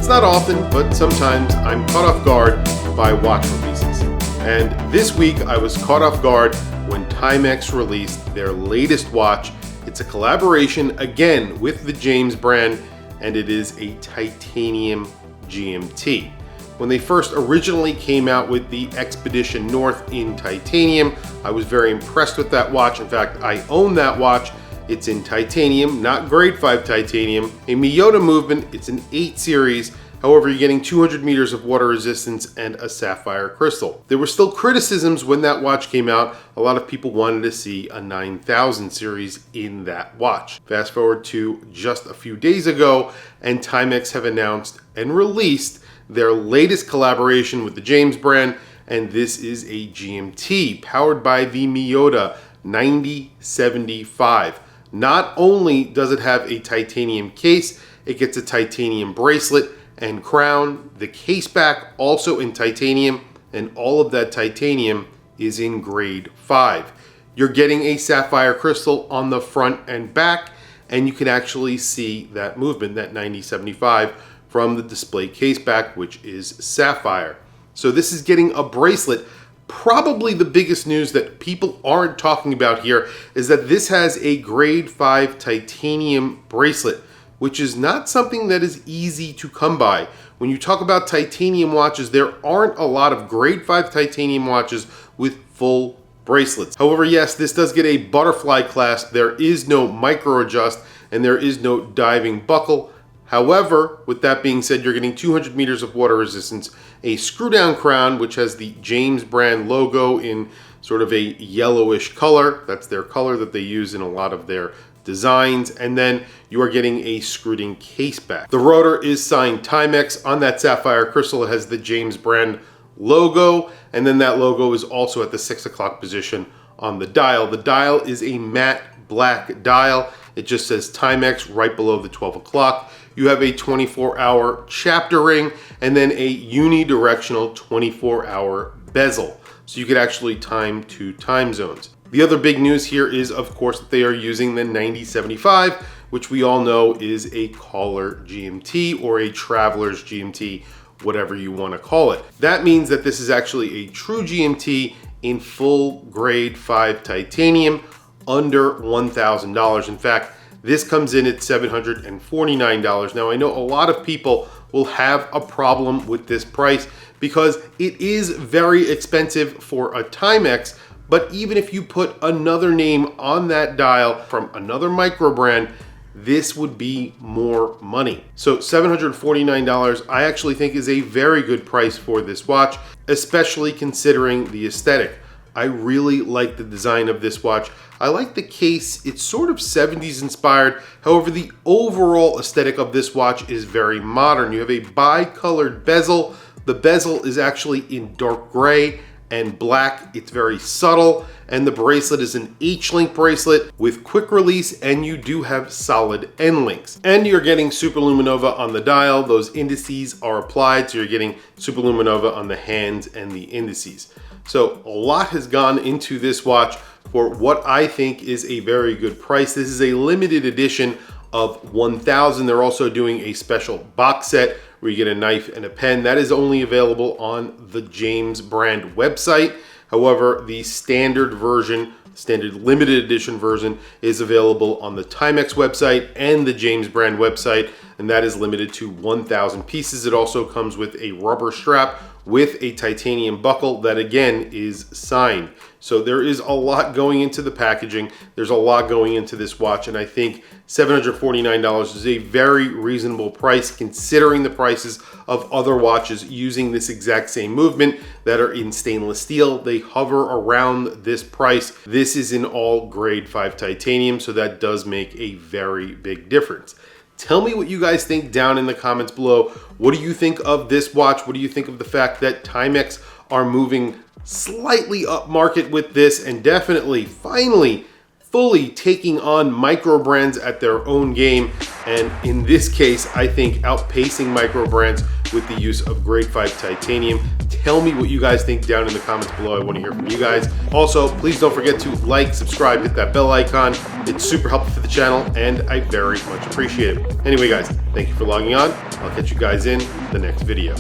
It's not often, but sometimes I'm caught off guard by watch releases. And this week I was caught off guard when Timex released their latest watch. It's a collaboration again with the James brand, and it is a titanium GMT. When they first originally came out with the Expedition North in titanium, I was very impressed with that watch. In fact, I own that watch. It's in titanium, not grade 5 titanium, a Miyota movement. It's an 8 series. However, you're getting 200 meters of water resistance and a sapphire crystal. There were still criticisms when that watch came out. A lot of people wanted to see a 9000 series in that watch. Fast forward to just a few days ago, and Timex have announced and released their latest collaboration with the James brand, and this is a GMT powered by the Miyota 9075. Not only does it have a titanium case, it gets a titanium bracelet and crown. The case back also in titanium, and all of that titanium is in grade 5. You're getting a sapphire crystal on the front and back, and you can actually see that movement, that 9075, from the display case back, which is sapphire. So this is getting a bracelet. Probably the biggest news that people aren't talking about here is that this has a grade 5 titanium bracelet, which is not something that is easy to come by. When you talk about titanium watches, there aren't a lot of grade 5 titanium watches with full bracelets. However, yes, this does get a butterfly clasp. There is no micro adjust and there is no diving buckle. However, with that being said, you're getting 200 meters of water resistance, a screw down crown, which has the James brand logo in sort of a yellowish color. That's their color that they use in a lot of their designs. And then you are getting a screwed in case back. The rotor is signed Timex. On that sapphire crystal, it has the James brand logo. And then that logo is also at the 6 o'clock position on the dial. The dial is a matte black dial. It just says Timex right below the 12 o'clock. You have a 24-hour chapter ring and then a unidirectional 24-hour bezel. So you could actually time 2 time zones. The other big news here is, of course, that they are using the 9075, which we all know is a caller GMT or a traveler's GMT, whatever you want to call it. That means that this is actually a true GMT in full grade 5 titanium, under $1,000. In fact, this comes in at $749. Now, I know a lot of people will have a problem with this price because it is very expensive for a Timex, but even if you put another name on that dial from another micro brand, this would be more money. So $749, I actually think is a very good price for this watch, especially considering the aesthetic. I really like the design of this watch. I like the case. It's sort of 70s inspired. However, the overall aesthetic of this watch is very modern. You have a bi-colored bezel. The bezel is actually in dark gray and black. It's very subtle. And the bracelet is an H-link bracelet with quick release, and you do have solid end links. And you're getting superluminova on the dial. Those indices are applied, so you're getting superluminova on the hands and the indices. So a lot has gone into this watch for what I think is a very good price. This is a limited edition of 1000. They're also doing a special box set where you get a knife and a pen. That is only available on the James brand website. However, the standard version, standard limited edition version, is available on the Timex website and the James brand website, and that is limited to 1000 pieces. It also comes with a rubber strap with a titanium buckle that again is signed. So there is a lot going into the packaging. There's a lot going into this watch, and I think $749 is a very reasonable price considering the prices of other watches using this exact same movement that are in stainless steel. They hover around this price. This is in all grade 5 titanium, so that does make a very big difference. Tell me what you guys think down in the comments below. What do you think of this watch? What do you think of the fact that Timex are moving slightly up market with this and definitely, finally, fully taking on micro brands at their own game? And in this case, I think outpacing micro brands with the use of grade 5 titanium. Tell me what you guys think down in the comments below. I want to hear from you guys. Also, please don't forget to like, subscribe, hit that bell icon. It's super helpful for the channel and I very much appreciate it. Anyway, guys, thank you for logging on. I'll catch you guys in the next video.